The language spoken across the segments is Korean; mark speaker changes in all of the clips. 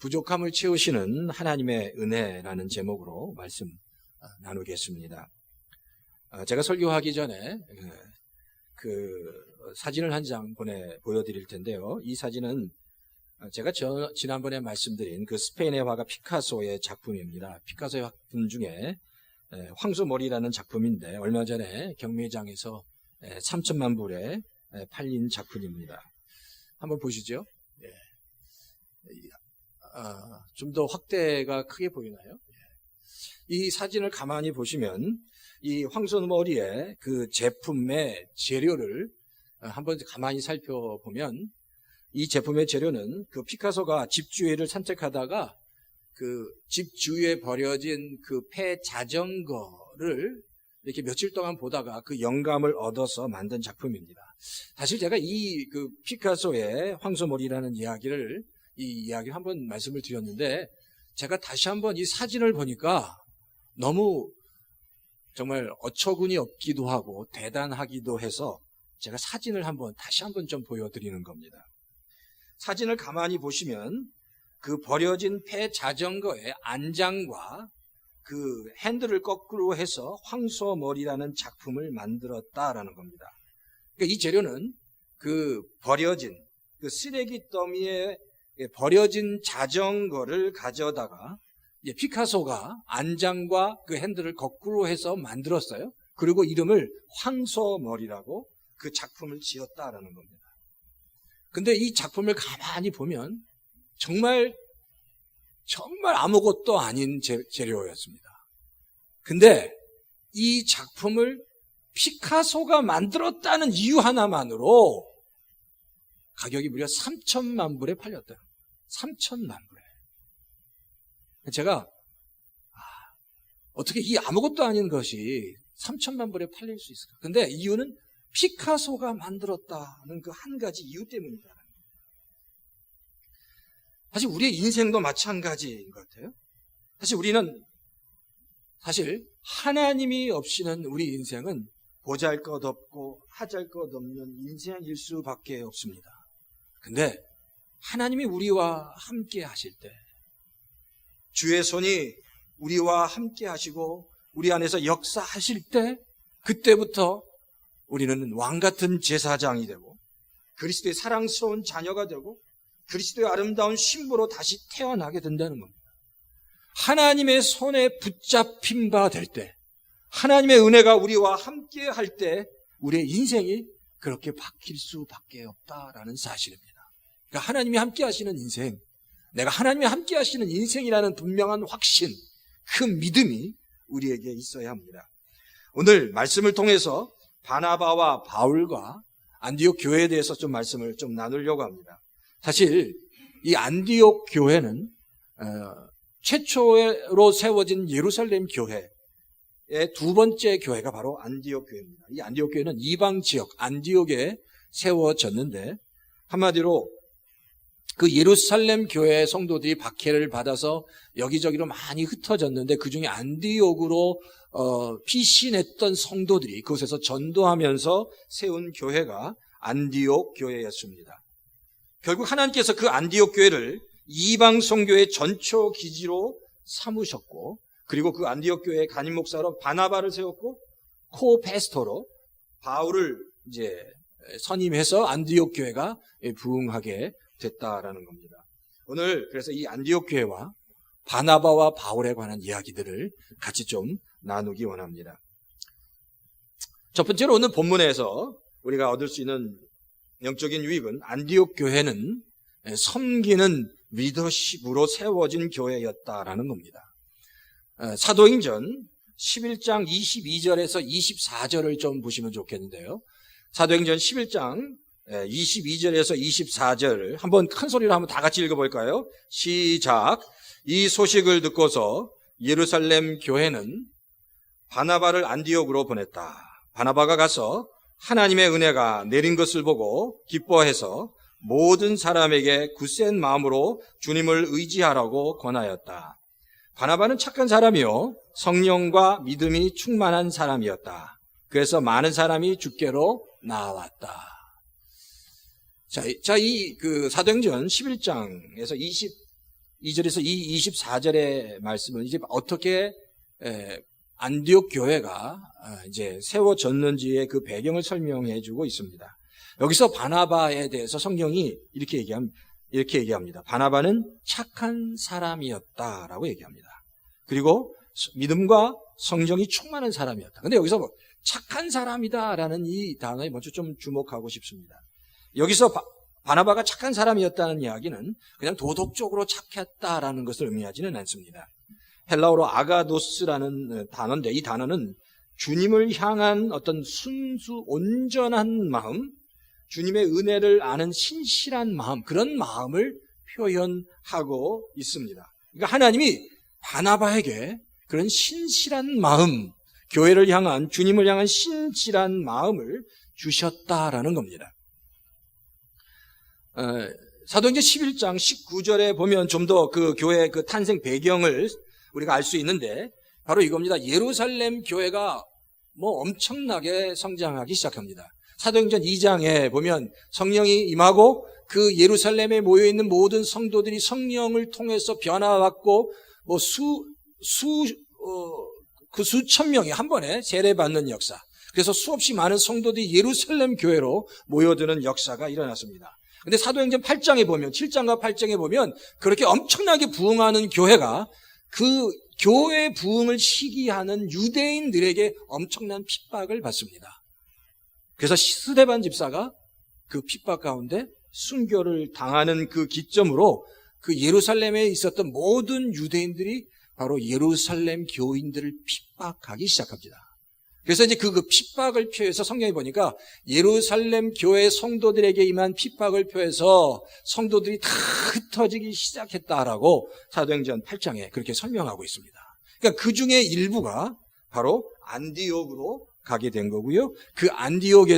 Speaker 1: 부족함을 채우시는 하나님의 은혜라는 제목으로 말씀 나누겠습니다. 제가 설교하기 전에 그 사진을 한 장 보여드릴 텐데요. 이 사진은 제가 지난번에 말씀드린 그 스페인의 화가 피카소의 작품입니다. 피카소의 작품 중에 황소머리라는 작품인데 얼마 전에 경매장에서 3천만 불에 팔린 작품입니다. 한번 보시죠. 좀 더 확대가 크게 보이나요? 이 사진을 가만히 보시면 이 황소머리의 그 제품의 재료를 한번 가만히 살펴보면 이 제품의 재료는 그 피카소가 집 주위를 산책하다가 그 집 주위에 버려진 그 폐 자전거를 이렇게 며칠 동안 보다가 그 영감을 얻어서 만든 작품입니다. 사실 제가 이 그 피카소의 황소머리라는 이야기를 한번 말씀을 드렸는데 제가 다시 한번 이 사진을 보니까 너무 정말 어처구니 없기도 하고 대단하기도 해서 제가 사진을 다시 한번 좀 보여드리는 겁니다. 사진을 가만히 보시면 그 버려진 폐 자전거의 안장과 그 핸들을 거꾸로 해서 황소머리라는 작품을 만들었다라는 겁니다. 그러니까 이 재료는 그 버려진 그 쓰레기 더미에 버려진 자전거를 가져다가 피카소가 안장과 그 핸들을 거꾸로 해서 만들었어요. 그리고 이름을 황소머리라고 그 작품을 지었다라는 겁니다. 근데 이 작품을 가만히 보면 정말 아무것도 아닌 재료였습니다. 근데 이 작품을 피카소가 만들었다는 이유 하나만으로 가격이 무려 3천만 불에 팔렸대요. 3천만 불에. 제가 어떻게 이 아무것도 아닌 것이 3천만 불에 팔릴 수 있을까? 근데 이유는 피카소가 만들었다는 그 한 가지 이유 때문이다. 사실 우리의 인생도 마찬가지인 것 같아요. 사실 하나님이 없이는 우리 인생은 보잘것없고 하잘것없는 인생일 수밖에 없습니다. 근데 하나님이 우리와 함께 하실 때, 주의 손이 우리와 함께 하시고 우리 안에서 역사하실 때, 그때부터 우리는 왕같은 제사장이 되고 그리스도의 사랑스러운 자녀가 되고 그리스도의 아름다운 신부로 다시 태어나게 된다는 겁니다. 하나님의 손에 붙잡힌 바 될 때, 하나님의 은혜가 우리와 함께 할 때 우리의 인생이 그렇게 바뀔 수밖에 없다라는 사실입니다. 그러니까 하나님이 함께 하시는 인생, 내가 하나님이 함께 하시는 인생이라는 분명한 확신, 그 믿음이 우리에게 있어야 합니다. 오늘 말씀을 통해서 바나바와 바울과 안디옥 교회에 대해서 좀 말씀을 좀 나누려고 합니다. 사실 이 안디옥 교회는 최초로 세워진 예루살렘 교회의 두 번째 교회가 바로 안디옥 교회입니다. 이 안디옥 교회는 이방 지역 안디옥에 세워졌는데 한마디로 그 예루살렘 교회 성도들이 박해를 받아서 여기저기로 많이 흩어졌는데 그중에 안디옥으로 피신했던 성도들이 그곳에서 전도하면서 세운 교회가 안디옥 교회였습니다. 결국 하나님께서 그 안디옥 교회를 이방 선교의 전초 기지로 삼으셨고, 그리고 그 안디옥 교회의 간임 목사로 바나바를 세웠고, 코페스토로 바울을 이제 선임해서 안디옥 교회가 부흥하게 됐다라는 겁니다. 오늘 그래서 이 안디옥 교회와 바나바와 바울에 관한 이야기들을 같이 좀 나누기 원합니다. 첫 번째로 오늘 본문에서 우리가 얻을 수 있는 영적인 유익은 안디옥 교회는 섬기는 리더십으로 세워진 교회였다라는 겁니다. 사도행전 11장 22절에서 24절을 좀 보시면 좋겠는데요. 사도행전 11장 22절에서 24절을 한번 큰 소리로 한번 다 같이 읽어볼까요? 시작. 이 소식을 듣고서 예루살렘 교회는 바나바를 안디옥으로 보냈다. 바나바가 가서 하나님의 은혜가 내린 것을 보고 기뻐해서 모든 사람에게 굳센 마음으로 주님을 의지하라고 권하였다. 바나바는 착한 사람이요 성령과 믿음이 충만한 사람이었다. 그래서 많은 사람이 주께로 나왔다. 자, 이 그 사도행전 11장에서 22절에서 이 24절의 말씀은 이제 어떻게 안디옥 교회가 이제 세워졌는지의 그 배경을 설명해 주고 있습니다. 여기서 바나바에 대해서 성경이 이렇게 얘기합니다. 바나바는 착한 사람이었다라고 얘기합니다. 그리고 믿음과 성령이 충만한 사람이었다. 근데 여기서 착한 사람이다라는 이 단어에 먼저 좀 주목하고 싶습니다. 여기서 바나바가 착한 사람이었다는 이야기는 그냥 도덕적으로 착했다라는 것을 의미하지는 않습니다. 헬라어로 아가도스라는 단어인데 이 단어는 주님을 향한 어떤 순수 온전한 마음, 주님의 은혜를 아는 신실한 마음, 그런 마음을 표현하고 있습니다. 그러니까 하나님이 바나바에게 그런 신실한 마음, 교회를 향한, 주님을 향한 신실한 마음을 주셨다라는 겁니다. 사도행전 11장 19절에 보면 좀 더 그 교회의 그 탄생 배경을 우리가 알 수 있는데 바로 이겁니다. 예루살렘 교회가 엄청나게 성장하기 시작합니다. 사도행전 2장에 보면 성령이 임하고 그 예루살렘에 모여있는 모든 성도들이 성령을 통해서 변화받고 수천 명이 한 번에 세례받는 역사. 그래서 수없이 많은 성도들이 예루살렘 교회로 모여드는 역사가 일어났습니다. 근데 사도행전 8장에 보면 7장과 8장에 보면 그렇게 엄청나게 부흥하는 교회가 그 교회 부흥을 시기하는 유대인들에게 엄청난 핍박을 받습니다. 그래서 스데반 집사가 그 핍박 가운데 순교를 당하는 그 기점으로 그 예루살렘에 있었던 모든 유대인들이 바로 예루살렘 교인들을 핍박하기 시작합니다. 그래서 이제 그 핍박을 표해서 성경에 보니까 예루살렘 교회 성도들에게 임한 핍박을 표해서 성도들이 다 흩어지기 시작했다라고 사도행전 8장에 그렇게 설명하고 있습니다. 그러니까 그 중에 일부가 바로 안디옥으로 가게 된 거고요. 그 안디옥에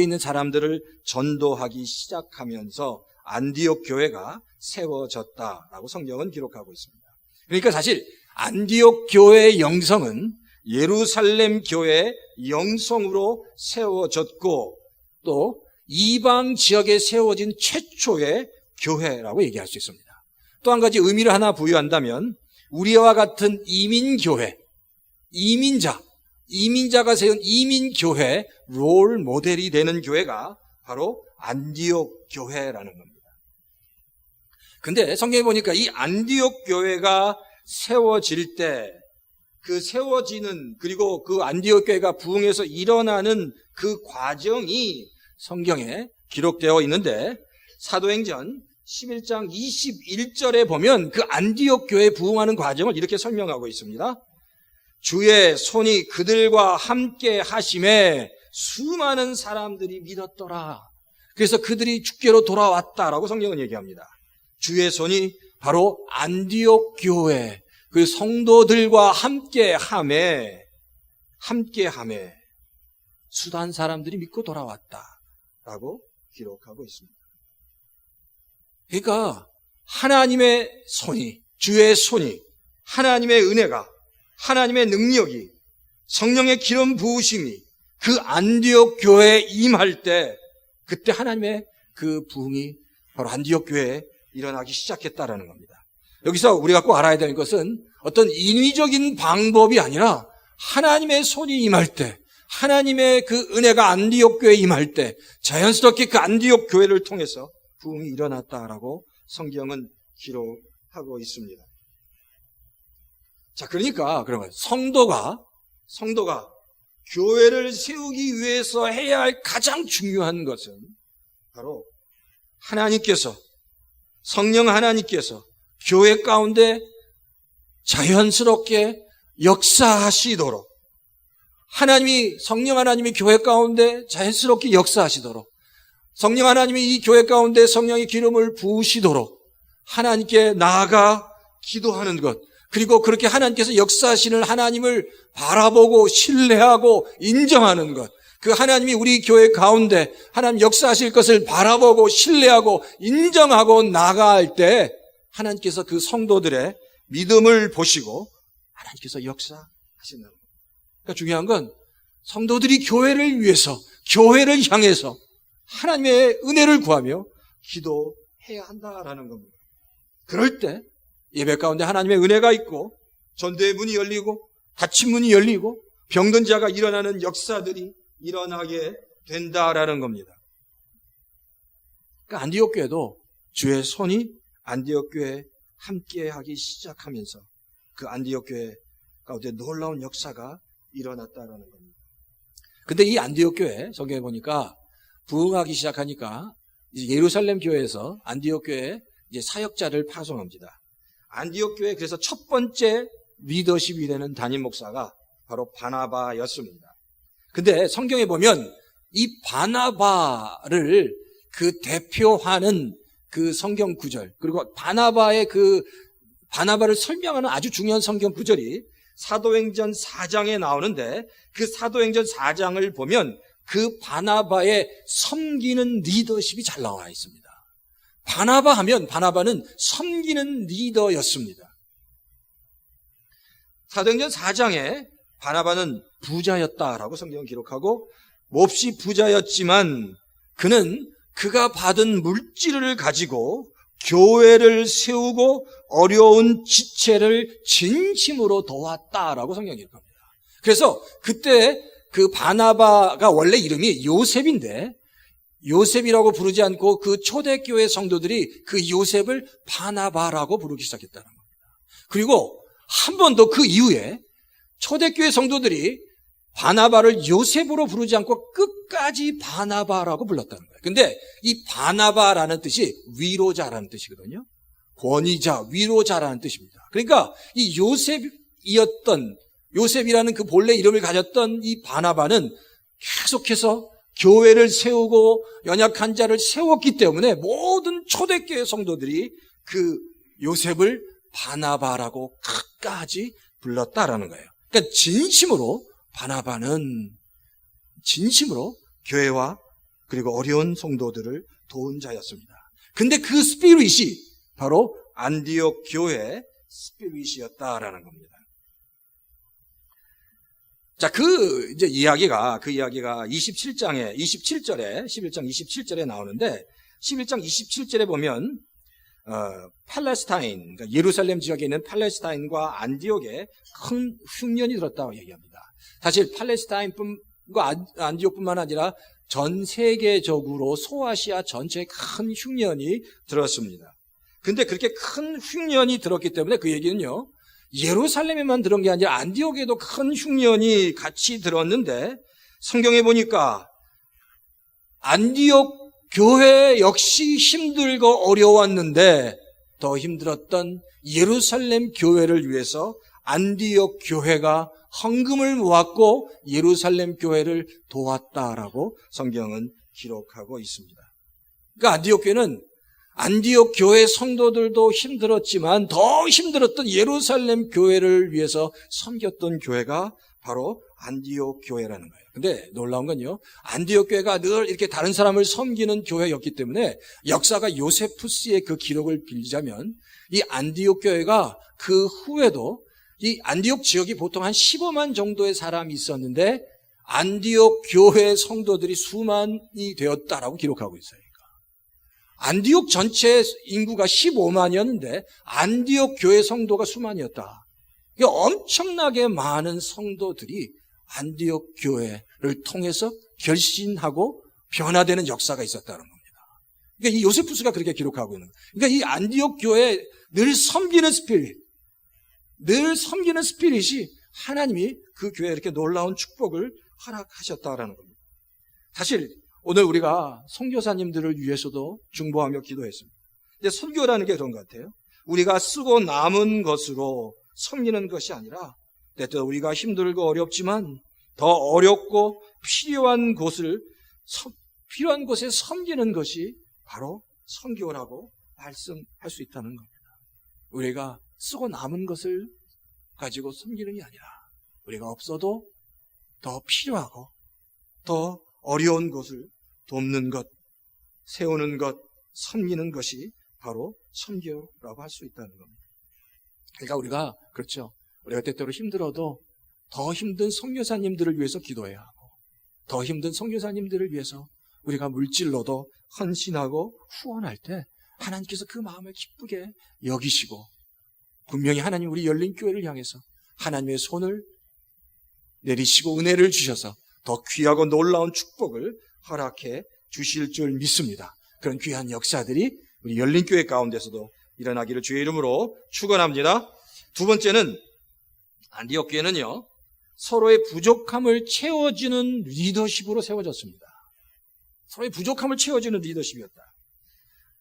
Speaker 1: 있는 사람들을 전도하기 시작하면서 안디옥 교회가 세워졌다라고 성경은 기록하고 있습니다. 그러니까 사실 안디옥 교회의 영성은 예루살렘 교회의 영성으로 세워졌고 또 이방 지역에 세워진 최초의 교회라고 얘기할 수 있습니다. 또 한 가지 의미를 하나 부여한다면 우리와 같은 이민교회, 이민자가 세운 이민교회 롤 모델이 되는 교회가 바로 안디옥 교회라는 겁니다. 근데 성경에 보니까 이 안디옥 교회가 세워질 때 그 세워지는 그리고 그 안디옥 교회가 부흥해서 일어나는 그 과정이 성경에 기록되어 있는데 사도행전 11장 21절에 보면 그 안디옥 교회 부흥하는 과정을 이렇게 설명하고 있습니다. 주의 손이 그들과 함께 하심에 수많은 사람들이 믿었더라. 그래서 그들이 주께로 돌아왔다라고 성경은 얘기합니다. 주의 손이 바로 안디옥 교회 그 성도들과 함께함에 수단 사람들이 믿고 돌아왔다라고 기록하고 있습니다. 그러니까 하나님의 손이, 주의 손이, 하나님의 은혜가, 하나님의 능력이, 성령의 기름 부으심이 그 안디옥 교회에 임할 때 그때 하나님의 그 부흥이 바로 안디옥 교회에 일어나기 시작했다라는 겁니다. 여기서 우리가 꼭 알아야 되는 것은 어떤 인위적인 방법이 아니라 하나님의 손이 임할 때, 하나님의 그 은혜가 안디옥 교회에 임할 때 자연스럽게 그 안디옥 교회를 통해서 부흥이 일어났다라고 성경은 기록하고 있습니다. 자, 그러니까 그러면 성도가 교회를 세우기 위해서 해야 할 가장 중요한 것은 바로 하나님께서, 성령 하나님께서 교회 가운데 자연스럽게 역사하시도록 성령 하나님이 교회 가운데 자연스럽게 역사하시도록 성령 하나님이 이 교회 가운데 성령의 기름을 부으시도록 하나님께 나아가 기도하는 것, 그리고 그렇게 하나님께서 역사하시는 하나님을 바라보고 신뢰하고 인정하는 것, 그 하나님이 우리 교회 가운데 하나님 역사하실 것을 바라보고 신뢰하고 인정하고 나아갈 때 하나님께서 그 성도들의 믿음을 보시고 하나님께서 역사하시는 것. 그러니까 중요한 건 성도들이 교회를 위해서, 교회를 향해서 하나님의 은혜를 구하며 기도해야 한다라는 겁니다. 그럴 때 예배 가운데 하나님의 은혜가 있고 전도의 문이 열리고 닫힌 문이 열리고 병든 자가 일어나는 역사들이 일어나게 된다라는 겁니다. 그러니까 안디옥 교회도 주의 손이 안디옥 교회에 함께하기 시작하면서 그 안디옥 교회 가운데 놀라운 역사가 일어났다라는 겁니다. 근데 이 안디옥 교회 성경에 보니까 부흥하기 시작하니까 이제 예루살렘 교회에서 안디옥 교회에 이제 사역자를 파송합니다. 안디옥 교회 그래서 첫 번째 리더십이 되는 담임 목사가 바로 바나바였습니다. 근데 성경에 보면 이 바나바를 그 대표하는 그 성경 구절, 그리고 바나바의 그 바나바를 설명하는 아주 중요한 성경 구절이 사도행전 4장에 나오는데 그 사도행전 4장을 보면 그 바나바의 섬기는 리더십이 잘 나와 있습니다. 바나바 하면 바나바는 섬기는 리더였습니다. 사도행전 4장에 바나바는 부자였다라고 성경은 기록하고 몹시 부자였지만 그는 그가 받은 물질을 가지고 교회를 세우고 어려운 지체를 진심으로 도왔다라고 성경이 기록합니다. 그래서 그때 그 바나바가 원래 이름이 요셉인데 요셉이라고 부르지 않고 그 초대교회 성도들이 그 요셉을 바나바라고 부르기 시작했다는 겁니다. 그리고 한 번 더 그 이후에 초대교회 성도들이 바나바를 요셉으로 부르지 않고 끝까지 바나바라고 불렀다는 거예요. 근데 이 바나바라는 뜻이 위로자라는 뜻이거든요. 권위자, 위로자라는 뜻입니다. 그러니까 이 요셉이라는 그 본래 이름을 가졌던 이 바나바는 계속해서 교회를 세우고 연약한 자를 세웠기 때문에 모든 초대교회 성도들이 그 요셉을 바나바라고 끝까지 불렀다라는 거예요. 그러니까 바나바는 진심으로 교회와 그리고 어려운 성도들을 도운 자였습니다. 근데 그 스피릿이 바로 안디옥 교회의 스피릿이었다라는 겁니다. 자, 그 이야기가 27절에 11장 27절에 나오는데 11장 27절에 보면 팔레스타인, 그러니까 예루살렘 지역에 있는 팔레스타인과 안디옥에 큰 흉년이 들었다고 얘기합니다. 사실 팔레스타인과 안디옥뿐만 아니라 전 세계적으로 소아시아 전체에 큰 흉년이 들었습니다. 근데 그렇게 큰 흉년이 들었기 때문에 그 얘기는요, 예루살렘에만 들은 게 아니라 안디옥에도 큰 흉년이 같이 들었는데 성경에 보니까 안디옥 교회 역시 힘들고 어려웠는데 더 힘들었던 예루살렘 교회를 위해서 안디옥 교회가 헌금을 모았고 예루살렘 교회를 도왔다라고 성경은 기록하고 있습니다. 그러니까 안디옥 교회는 안디옥 교회 성도들도 힘들었지만 더 힘들었던 예루살렘 교회를 위해서 섬겼던 교회가 바로 안디옥 교회라는 거예요. 근데 놀라운 건요, 안디옥 교회가 늘 이렇게 다른 사람을 섬기는 교회였기 때문에 역사가 요세푸스의 그 기록을 빌리자면 이 안디옥 교회가 그 후에도 이 안디옥 지역이 보통 한 15만 정도의 사람이 있었는데 안디옥 교회 성도들이 수만이 되었다라고 기록하고 있어요. 안디옥 전체 인구가 15만이었는데 안디옥 교회 성도가 수만이었다. 이게 엄청나게 많은 성도들이 안디옥 교회를 통해서 결신하고 변화되는 역사가 있었다는 겁니다. 그러니까 이 요세푸스가 그렇게 기록하고 있는 거예요. 그러니까 이 안디옥 교회에 늘 섬기는 스피릿이 하나님이 그 교회에 이렇게 놀라운 축복을 허락하셨다라는 겁니다. 사실 오늘 우리가 선교사님들을 위해서도 중보하며 기도했습니다. 근데 선교라는 게 그런 것 같아요. 우리가 쓰고 남은 것으로 섬기는 것이 아니라 때때로 우리가 힘들고 어렵지만 더 어렵고 필요한 곳에 섬기는 것이 바로 선교라고 말씀할 수 있다는 겁니다. 우리가 쓰고 남은 것을 가지고 섬기는 게 아니라 우리가 없어도 더 필요하고 더 어려운 곳을 돕는 것, 세우는 것, 섬기는 것이 바로 선교라고 할 수 있다는 겁니다. 그러니까 우리가 때때로 힘들어도 더 힘든 선교사님들을 위해서 기도해야 하고 더 힘든 선교사님들을 위해서 우리가 물질로도 헌신하고 후원할 때 하나님께서 그 마음을 기쁘게 여기시고 분명히 하나님 우리 열린교회를 향해서 하나님의 손을 내리시고 은혜를 주셔서 더 귀하고 놀라운 축복을 허락해 주실 줄 믿습니다. 그런 귀한 역사들이 우리 열린교회 가운데서도 일어나기를 주의 이름으로 축원합니다. 두 번째는 안디옥 교회는요, 서로의 부족함을 채워주는 리더십으로 세워졌습니다. 서로의 부족함을 채워주는 리더십이었다.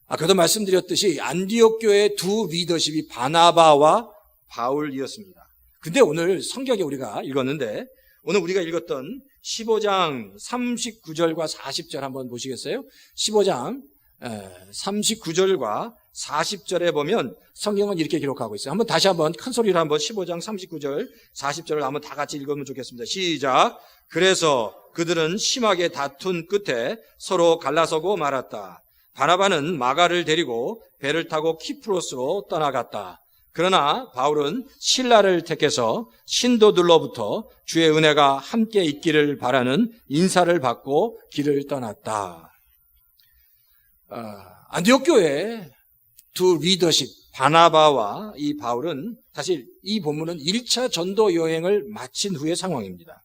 Speaker 1: 아까도 말씀드렸듯이 안디옥 교회의 두 리더십이 바나바와 바울이었습니다. 근데 오늘 성경에 우리가 읽었는데, 오늘 우리가 읽었던 15장 39절과 40절 한번 보시겠어요? 15장 39절과 40절에 보면 성경은 이렇게 기록하고 있어요. 다시 한번 큰 소리로 한번 15장 39절 40절을 한번 다 같이 읽으면 좋겠습니다. 시작. 그래서 그들은 심하게 다툰 끝에 서로 갈라서고 말았다. 바나바는 마가를 데리고 배를 타고 키프로스로 떠나갔다. 그러나 바울은 실라를 택해서 신도들로부터 주의 은혜가 함께 있기를 바라는 인사를 받고 길을 떠났다. 안디옥 교회의 두 리더십 바나바와 이 바울은 사실 이 본문은 1차 전도 여행을 마친 후의 상황입니다.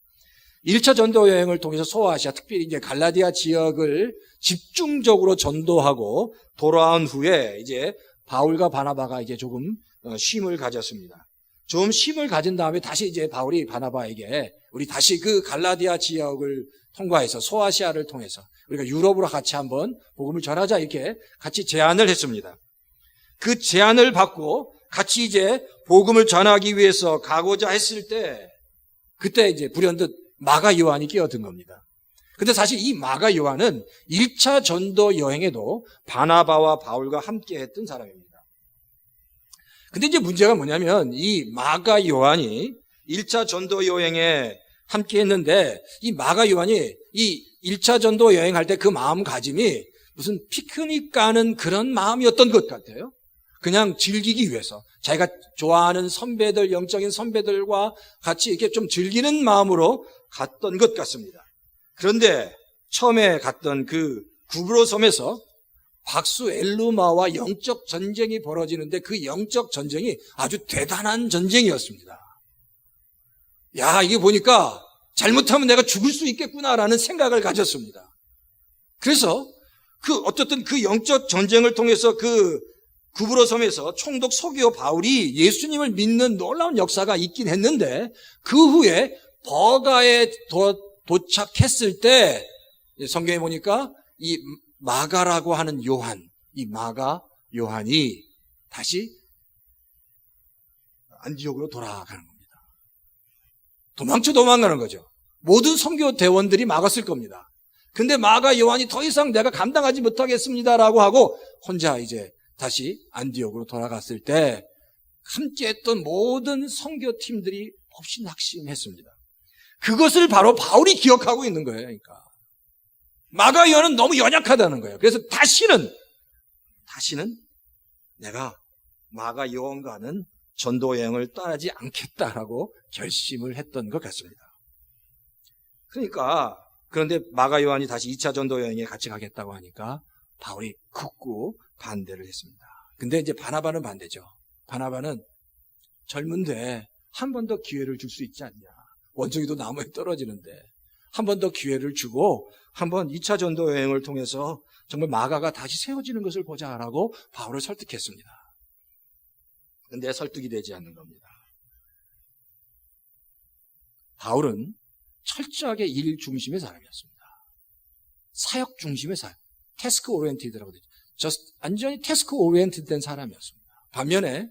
Speaker 1: 1차 전도 여행을 통해서 소아시아, 특별히 이제 갈라디아 지역을 집중적으로 전도하고 돌아온 후에 이제 바울과 바나바가 이제 조금 쉼을 가졌습니다. 좀 쉼을 가진 다음에 다시 이제 바울이 바나바에게 우리 다시 그 갈라디아 지역을 통과해서 소아시아를 통해서 우리가 유럽으로 같이 한번 복음을 전하자 이렇게 같이 제안을 했습니다. 그 제안을 받고 같이 이제 복음을 전하기 위해서 가고자 했을 때 그때 이제 불현듯 마가 요한이 끼어든 겁니다. 근데 사실 이 마가 요한은 1차 전도 여행에도 바나바와 바울과 함께 했던 사람입니다. 근데 이제 문제가 뭐냐면 이 마가 요한이 1차 전도 여행에 함께 했는데 이 마가 요한이 이 1차 전도 여행할 때 그 마음가짐이 무슨 피크닉 가는 그런 마음이었던 것 같아요. 그냥 즐기기 위해서 자기가 좋아하는 선배들, 영적인 선배들과 같이 이렇게 좀 즐기는 마음으로 갔던 것 같습니다. 그런데 처음에 갔던 그 구브로 섬에서 박수 엘루마와 영적 전쟁이 벌어지는데 그 영적 전쟁이 아주 대단한 전쟁이었습니다. 야, 이게 보니까 잘못하면 내가 죽을 수 있겠구나라는 생각을 가졌습니다. 그래서 어쨌든 그 영적 전쟁을 통해서 그 구브로 섬에서 총독 소기오 바울이 예수님을 믿는 놀라운 역사가 있긴 했는데 그 후에 버가에 도착했을 때 성경에 보니까 이 마가라고 하는 요한, 이 마가 요한이 다시 안디옥으로 돌아가는 겁니다. 도망가는 거죠. 모든 선교 대원들이 막았을 겁니다. 근데 마가 요한이 더 이상 내가 감당하지 못하겠습니다라고 하고 혼자 이제 다시 안디옥으로 돌아갔을 때 함께했던 모든 선교팀들이 없이 낙심했습니다. 그것을 바로 바울이 기억하고 있는 거예요. 그러니까 마가 요한은 너무 연약하다는 거예요. 그래서 다시는 내가 마가 요한과는 전도 여행을 떠나지 않겠다라고 결심을 했던 것 같습니다. 그런데 마가 요한이 다시 2차 전도 여행에 같이 가겠다고 하니까 바울이 극구 반대를 했습니다. 근데 이제 바나바는 반대죠. 바나바는 젊은데 한 번 더 기회를 줄 수 있지 않냐. 원숭이도 나무에 떨어지는데 한 번 더 기회를 주고 한번 2차 전도 여행을 통해서 정말 마가가 다시 세워지는 것을 보자라고 바울을 설득했습니다. 그런데 설득이 되지 않는 겁니다. 바울은 철저하게 일 중심의 사람이었습니다. 사역 중심의 사람, 태스크 오리엔티드라고 되죠. 완전히 태스크 오리엔티드 된 사람이었습니다. 반면에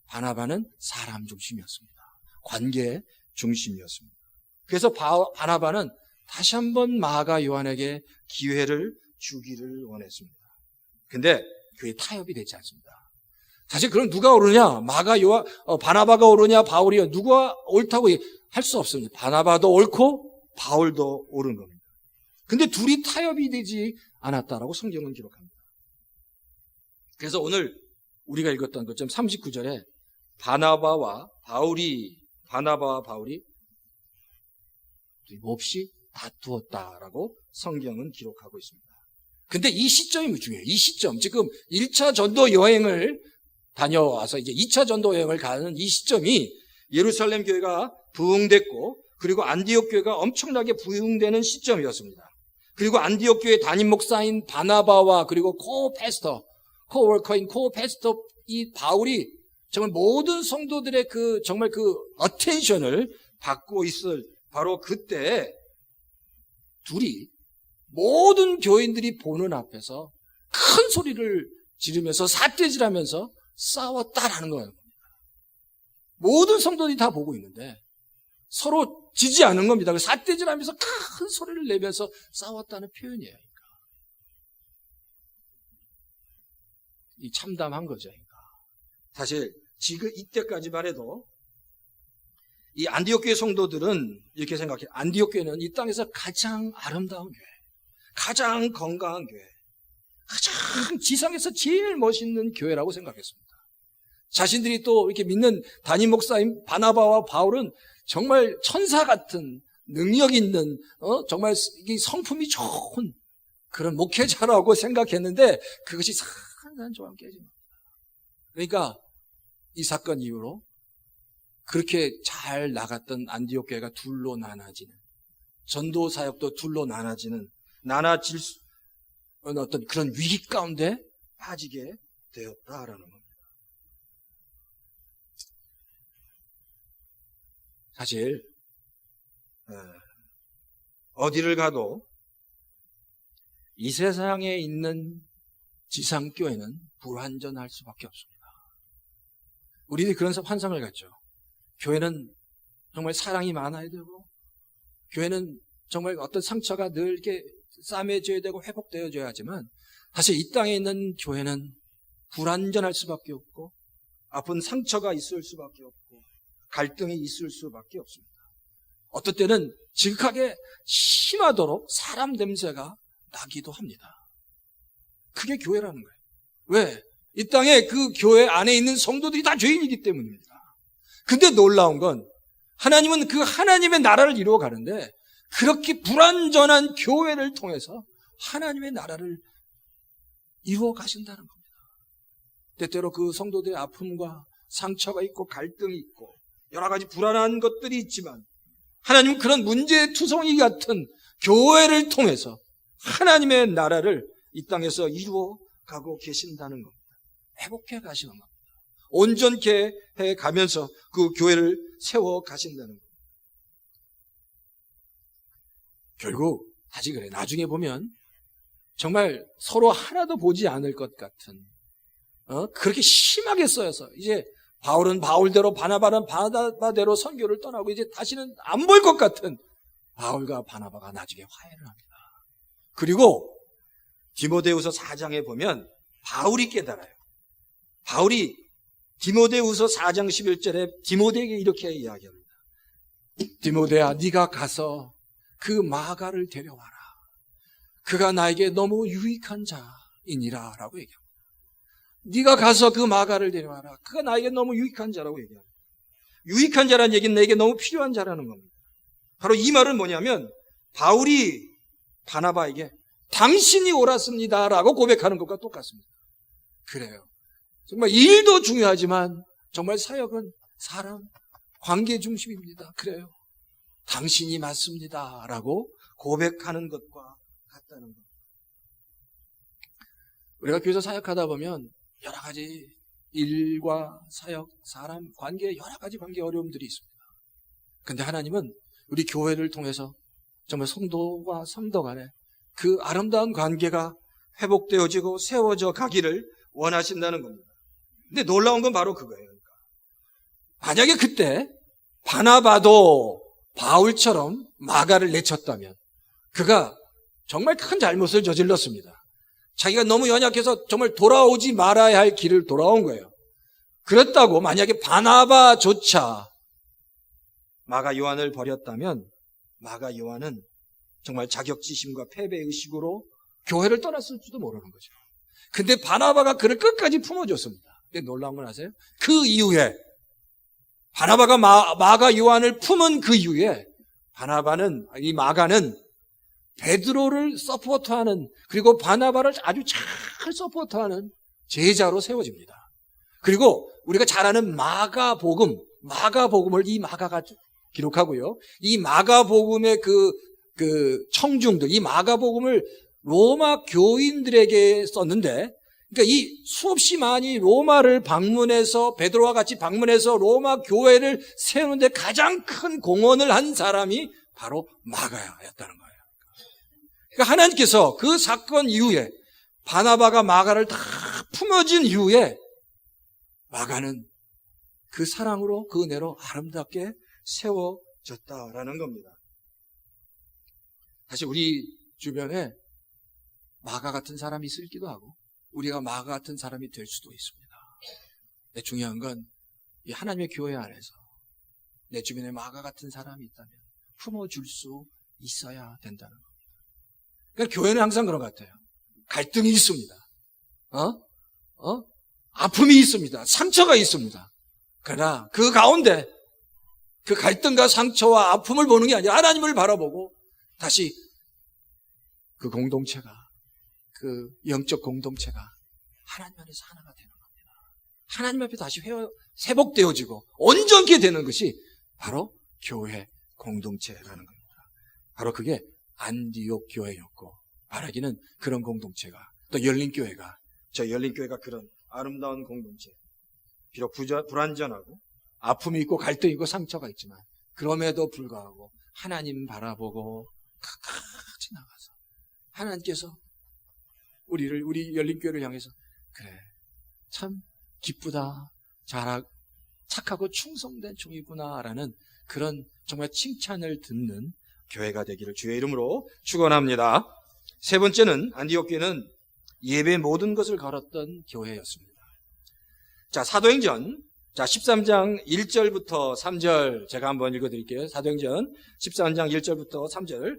Speaker 1: 바나바는 사람 중심이었습니다. 관계 중심이었습니다. 그래서 바나바는 다시 한번 마가 요한에게 기회를 주기를 원했습니다. 근데 그게 타협이 되지 않습니다. 사실 그럼 누가 오르냐? 바나바가 오르냐? 바울이요? 누가 옳다고 할 수 없습니다. 바나바도 옳고 바울도 옳은 겁니다. 근데 둘이 타협이 되지 않았다라고 성경은 기록합니다. 그래서 오늘 우리가 읽었던 것처럼 39절에 바나바와 바울이 몹시 다투었다라고 성경은 기록하고 있습니다. 근데 이 시점이 중요해요. 이 시점. 지금 1차 전도 여행을 다녀와서 이제 2차 전도 여행을 가는 이 시점이 예루살렘 교회가 부흥됐고, 그리고 안디옥 교회가 엄청나게 부흥되는 시점이었습니다. 그리고 안디옥 교회 담임 목사인 바나바와 그리고 코워커인 코패스터 이 바울이 정말 모든 성도들의 정말 어텐션을 받고 있을 바로 그때 둘이 모든 교인들이 보는 앞에서 큰 소리를 지르면서 삿대질하면서 싸웠다라는 거예요. 모든 성도들이 다 보고 있는데 서로 지지 않은 겁니다. 삿대질하면서 큰 소리를 내면서 싸웠다는 표현이에요. 이 참담한 거죠. 사실 지금 이때까지만 해도 이 안디옥 교회 성도들은 이렇게 생각해요. 안디옥 교회는 이 땅에서 가장 아름다운 교회, 가장 건강한 교회, 가장 지상에서 제일 멋있는 교회라고 생각했습니다. 자신들이 또 이렇게 믿는 담임 목사인 바나바와 바울은 정말 천사 같은 능력 있는 정말 성품이 좋은 그런 목회자라고 생각했는데 그것이 산산조각 깨집니다. 그러니까 이 사건 이후로 그렇게 잘 나갔던 안디옥 교회가 둘로 나눠지는, 전도 사역도 둘로 나눠질 어떤 그런 위기 가운데 빠지게 되었다라는 겁니다. 사실 어디를 가도 이 세상에 있는 지상교회는 불완전할 수밖에 없습니다. 우리들이 그런 환상을 갖죠. 교회는 정말 사랑이 많아야 되고, 교회는 정말 어떤 상처가 늘 이렇게 싸매져야 되고 회복되어져야 하지만, 사실 이 땅에 있는 교회는 불완전할 수밖에 없고, 아픈 상처가 있을 수밖에 없고, 갈등이 있을 수밖에 없습니다. 어떨 때는 지극하게 심하도록 사람 냄새가 나기도 합니다. 그게 교회라는 거예요. 왜? 이 땅에 그 교회 안에 있는 성도들이 다 죄인이기 때문입니다. 근데 놀라운 건 하나님은 그 하나님의 나라를 이루어 가는데 그렇게 불완전한 교회를 통해서 하나님의 나라를 이루어 가신다는 겁니다. 때때로 그 성도들의 아픔과 상처가 있고 갈등이 있고 여러 가지 불안한 것들이 있지만 하나님은 그런 문제투성이 같은 교회를 통해서 하나님의 나라를 이 땅에서 이루어 가고 계신다는 겁니다. 회복해 가시는 겁니다. 온전케 해 가면서 그 교회를 세워 가신다는 겁니다. 결국 다시 그래. 나중에 보면 정말 서로 하나도 보지 않을 것 같은 그렇게 심하게 써여서 이제 바울은 바울대로 바나바는 바나바대로 선교를 떠나고 이제 다시는 안 볼 것 같은 바울과 바나바가 나중에 화해를 합니다. 그리고 디모데후서 4장에 보면 바울이 깨달아요. 바울이 디모데후서 4장 11절에 디모데에게 이렇게 이야기합니다. 디모데야, 네가 가서 그 마가를 데려와라. 그가 나에게 너무 유익한 자이니라 라고 얘기합니다. 네가 가서 그 마가를 데려와라. 그가 나에게 너무 유익한 자라고 얘기합니다. 유익한 자라는 얘기는 내게 너무 필요한 자라는 겁니다. 바로 이 말은 뭐냐면 바울이 바나바에게 당신이 옳았습니다 라고 고백하는 것과 똑같습니다. 그래요. 정말 일도 중요하지만 정말 사역은 사람 관계 중심입니다. 그래요. 당신이 맞습니다 라고 고백하는 것과 같다는 것. 우리가 교회에서 사역하다 보면 여러 가지 일과 사역, 사람, 관계, 여러 가지 관계 어려움들이 있습니다. 그런데 하나님은 우리 교회를 통해서 정말 성도와 성도 간에 그 아름다운 관계가 회복되어지고 세워져 가기를 원하신다는 겁니다. 근데 놀라운 건 바로 그거예요. 만약에 그때 바나바도 바울처럼 마가를 내쳤다면 그가 정말 큰 잘못을 저질렀습니다. 자기가 너무 연약해서 정말 돌아오지 말아야 할 길을 돌아온 거예요. 그렇다고 만약에 바나바조차 마가 요한을 버렸다면 마가 요한은 정말 자격지심과 패배의식으로 교회를 떠났을지도 모르는 거죠. 근데 바나바가 그를 끝까지 품어줬습니다. 근데 놀라운 건 아세요? 그 이후에 바나바가 마가 요한을 품은 그 이후에 이 마가는 베드로를 서포트하는, 그리고 바나바를 아주 잘 서포트하는 제자로 세워집니다. 그리고 우리가 잘 아는 마가복음을 이 마가가 기록하고요. 이 마가복음의 그 청중들, 이 마가복음을 로마 교인들에게 썼는데, 그러니까 이 수없이 많이 로마를 방문해서, 베드로와 같이 방문해서 로마 교회를 세우는데 가장 큰 공헌을 한 사람이 바로 마가였다는 거예요. 그러니까 하나님께서 그 사건 이후에 바나바가 마가를 다 품어진 이후에 마가는 그 사랑으로, 그 은혜로 아름답게 세워졌다라는 겁니다. 사실 우리 주변에 마가 같은 사람이 있기도 하고 우리가 마가 같은 사람이 될 수도 있습니다. 근데 중요한 건 이 하나님의 교회 안에서 내 주변에 마가 같은 사람이 있다면 품어줄 수 있어야 된다는 겁니다. 그러니까 교회는 항상 그런 것 같아요. 갈등이 있습니다. 아픔이 있습니다. 상처가 있습니다. 그러나 그 가운데 그 갈등과 상처와 아픔을 보는 게 아니라 하나님을 바라보고 다시 그 공동체가, 그 영적 공동체가 하나님 안에서 하나가 되는 겁니다. 하나님 앞에 다시 회복되어지고 온전케 되는 것이 바로 교회 공동체라는 겁니다. 바로 그게 안디옥 교회였고, 바라기는 그런 공동체가, 또 열린교회가, 저 열린교회가 그런 아름다운 공동체, 비록 불완전하고 아픔이 있고 갈등이 있고 상처가 있지만 그럼에도 불구하고 하나님 바라보고 끝까지 나가서 하나님께서 우리 열린교회를 향해서 그래, 참 기쁘다, 착하고 충성된 종이구나라는 그런 정말 칭찬을 듣는 교회가 되기를 주의 이름으로 축원합니다. 세 번째는 안디옥 교회는 예배 모든 것을 걸었던 교회였습니다. 자, 사도행전 13장 1절부터 3절 제가 한번 읽어드릴게요. 사도행전 13장 1절부터 3절.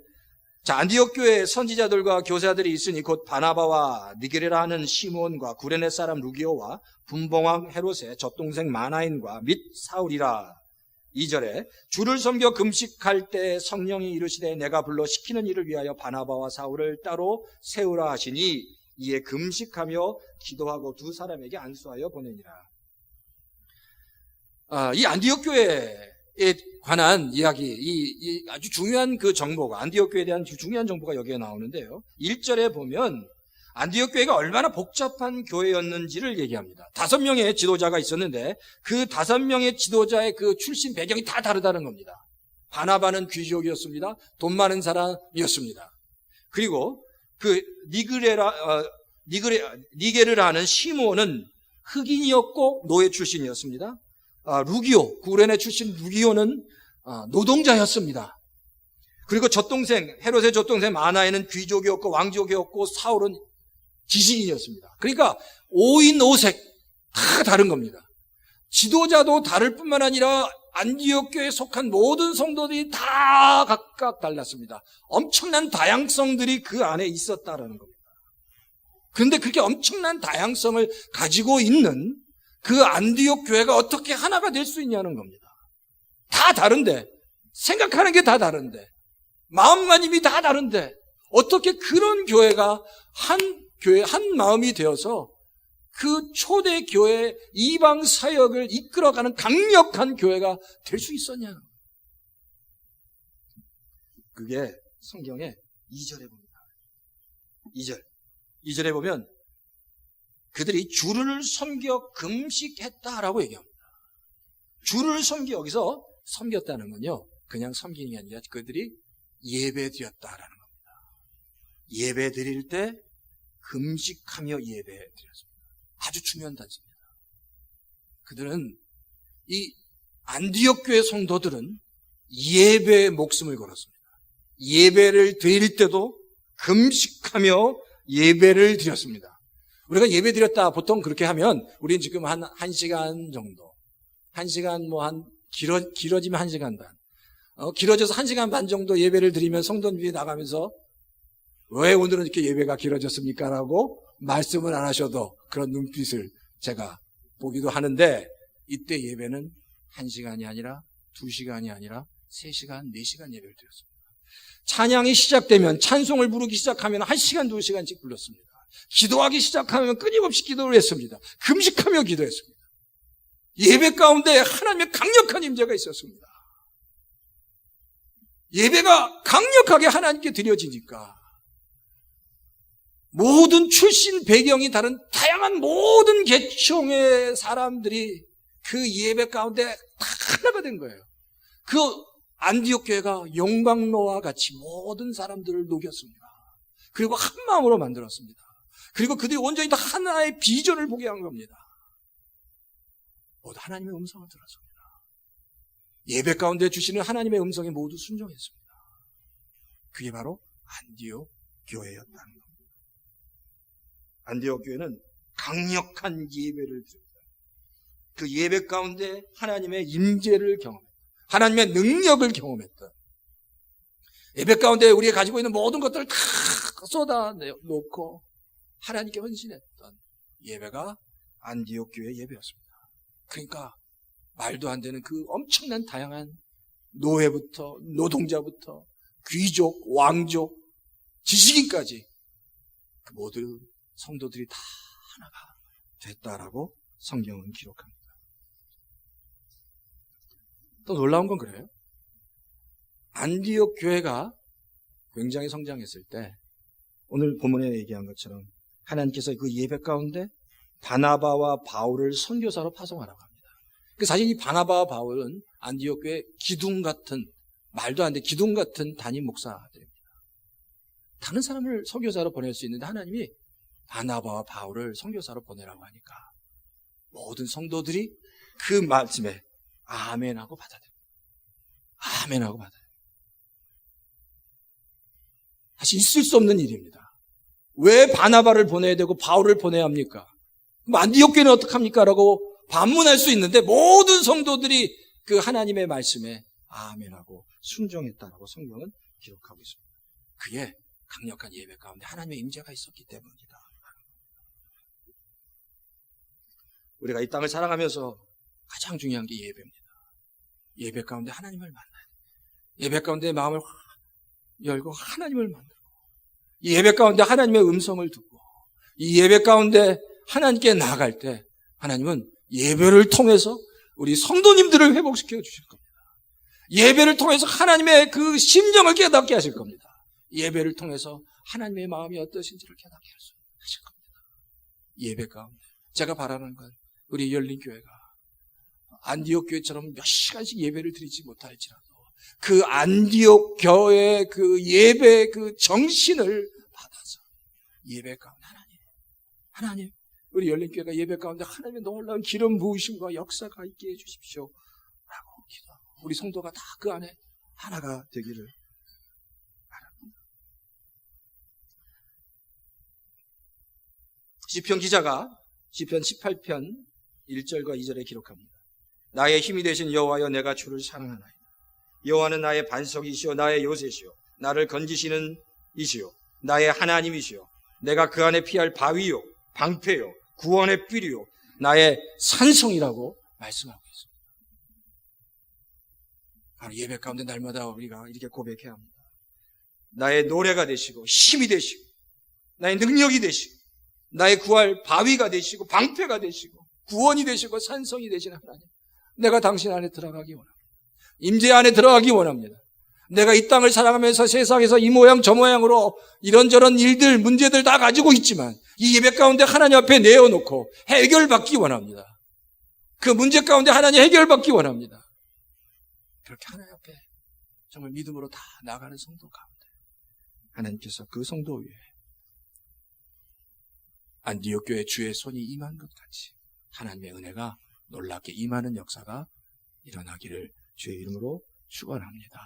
Speaker 1: 자, 안디옥 교회에 선지자들과 교사들이 있으니 곧 바나바와 니게레라 하는 시몬과 구레네 사람 루기오와 분봉왕 헤롯의 젖동생 마나인과 및 사울이라. 2절에 주를 섬겨 금식할 때 성령이 이르시되 내가 불러 시키는 일을 위하여 바나바와 사울을 따로 세우라 하시니 이에 금식하며 기도하고 두 사람에게 안수하여 보내니라. 이 안디옥 교회에 관한 이야기, 이 아주 중요한 그 정보가, 안디옥 교회에 대한 중요한 정보가 여기에 나오는데요. 1절에 보면 안디옥 교회가 얼마나 복잡한 교회였는지를 얘기합니다. 5명의 지도자가 있었는데 그 5명의 지도자의 그 출신 배경이 다 다르다는 겁니다. 바나바는 귀족이었습니다. 돈 많은 사람이었습니다. 그리고 그 니게르라는 시몬은 흑인이었고 노예 출신이었습니다. 루기오, 구레네 출신 루기오는 노동자였습니다. 그리고 헤롯의 젖동생 마나에는 귀족이었고 왕족이었고 사울은 지식인이었습니다. 그러니까 5인 5색 다 다른 겁니다. 지도자도 다를 뿐만 아니라 안디옥 교회에 속한 모든 성도들이 다 각각 달랐습니다. 엄청난 다양성들이 그 안에 있었다라는 겁니다. 그런데 그렇게 엄청난 다양성을 가지고 있는 그 안디옥 교회가 어떻게 하나가 될 수 있냐는 겁니다. 다 다른데, 생각하는 게 다 다른데, 마음가짐이 다 다른데 어떻게 그런 교회가 한 마음이 되어서 그 초대 교회 이방 사역을 이끌어가는 강력한 교회가 될 수 있었냐? 그게 성경의 2절에 봅니다. 2절에 보면 그들이 주를 섬겨 금식했다라고 얘기합니다. 주를 섬겨, 여기서 섬겼다는 건요, 그냥 섬기는 게 아니라 그들이 예배 드렸다라는 겁니다. 예배 드릴 때 금식하며 예배 드렸습니다. 아주 중요한 단서입니다. 그들은, 이 안디옥 교회 성도들은 예배에 목숨을 걸었습니다. 예배를 드릴 때도 금식하며 예배를 드렸습니다. 우리가 예배 드렸다 보통 그렇게 하면 우리는 지금 한 1시간 정도, 1시간 길어지면 1시간 반, 길어져서 1시간 반 정도 예배를 드리면 성도님들이 나가면서 왜 오늘은 이렇게 예배가 길어졌습니까? 라고 말씀을 안 하셔도 그런 눈빛을 제가 보기도 하는데, 이때 예배는 1시간이 아니라 2시간이 아니라 3시간, 4시간 예배를 드렸습니다. 찬양이 시작되면, 찬송을 부르기 시작하면 1시간, 2시간씩 불렀습니다. 기도하기 시작하면 끊임없이 기도를 했습니다. 금식하며 기도했습니다. 예배 가운데 하나님의 강력한 임재가 있었습니다. 예배가 강력하게 하나님께 드려지니까 모든 출신 배경이 다른 다양한 모든 계층의 사람들이 그 예배 가운데 다 하나가 된 거예요. 그 안디옥 교회가 용광로와 같이 모든 사람들을 녹였습니다. 그리고 한 마음으로 만들었습니다. 그리고 그들이 온전히 다 하나의 비전을 보게 한 겁니다. 모두 하나님의 음성을 들었습니다. 예배 가운데 주시는 하나님의 음성에 모두 순종했습니다. 그게 바로 안디옥 교회였다는 겁니다. 안디옥 교회는 강력한 예배를 드립니다. 그 예배 가운데 하나님의 임재를 경험했다. 하나님의 능력을 경험했다. 예배 가운데 우리가 가지고 있는 모든 것들을 다 쏟아놓고 하나님께 헌신했던 예배가 안디옥 교회 예배였습니다. 그러니까 말도 안 되는 그 엄청난 다양한 노예부터 노동자부터 귀족, 왕족, 지식인까지 그 모든 성도들이 다 하나가 됐다라고 성경은 기록합니다. 또 놀라운 건 그래요. 안디옥 교회가 굉장히 성장했을 때 오늘 본문에 얘기한 것처럼 하나님께서 그 예배 가운데 바나바와 바울을 선교사로 파송하라고 합니다. 사실 이 바나바와 바울은 안디옥 교회 기둥 같은, 말도 안 돼 기둥 같은 담임 목사들입니다. 다른 사람을 선교사로 보낼 수 있는데 하나님이 바나바와 바울을 선교사로 보내라고 하니까 모든 성도들이 그 말씀에 아멘하고 받아들입니다. 아멘하고 받아들입니다. 사실 있을 수 없는 일입니다. 왜 바나바를 보내야 되고 바울을 보내야 합니까? 안디옥 교회는 어떡합니까? 라고 반문할 수 있는데 모든 성도들이 그 하나님의 말씀에 아멘하고 순종했다라고 성경은 기록하고 있습니다. 그게 강력한 예배 가운데 하나님의 임재가 있었기 때문이다. 우리가 이 땅을 살아가면서 가장 중요한 게 예배입니다. 예배 가운데 하나님을 만나야 돼요. 예배 가운데 마음을 열고 하나님을 만들고, 이 예배 가운데 하나님의 음성을 듣고, 이 예배 가운데 하나님께 나아갈 때 하나님은 예배를 통해서 우리 성도님들을 회복시켜 주실 겁니다. 예배를 통해서 하나님의 그 심정을 깨닫게 하실 겁니다. 예배를 통해서 하나님의 마음이 어떠신지를 깨닫게 하실 겁니다. 예배 가운데 제가 바라는 건 우리 열린 교회가 안디옥 교회처럼 몇 시간씩 예배를 드리지 못할지라도 그 안디옥 교회의 그 예배 그 정신을 받아서 예배 가운데 하나님 우리 열린 교회가 예배 가운데 하나님의 놀라운 기름 부으심과 역사가 있게 해주십시오 라고 기도하고 우리 성도가 다 그 안에 하나가 되기를 바랍니다. 시편 기자가 시편 18편 1절과 2절에 기록합니다. 나의 힘이 되신 여호와여 내가 주를 사랑하나이다. 여호와는 나의 반석이시오 나의 요새시오 나를 건지시는 이시오 나의 하나님이시오 내가 그 안에 피할 바위요 방패요 구원의 삐리요 나의 산성이라고 말씀하고 있습니다. 바로 예배 가운데 날마다 우리가 이렇게 고백해야 합니다. 나의 노래가 되시고 힘이 되시고 나의 능력이 되시고 나의 구할 바위가 되시고 방패가 되시고 구원이 되시고 산성이 되시는 하나님, 내가 당신 안에 들어가기 원합니다. 임재 안에 들어가기 원합니다. 내가 이 땅을 살아가면서 세상에서 이 모양 저 모양으로 이런저런 일들 문제들 다 가지고 있지만 이 예배 가운데 하나님 앞에 내어놓고 해결받기 원합니다. 그 문제 가운데 하나님 해결받기 원합니다. 그렇게 하나님 앞에 정말 믿음으로 다 나가는 성도 가운데 하나님께서 그 성도 위에 안디옥 교회 주의 손이 임한 것 같이 하나님의 은혜가 놀랍게 임하는 역사가 일어나기를 주의 이름으로 축원합니다.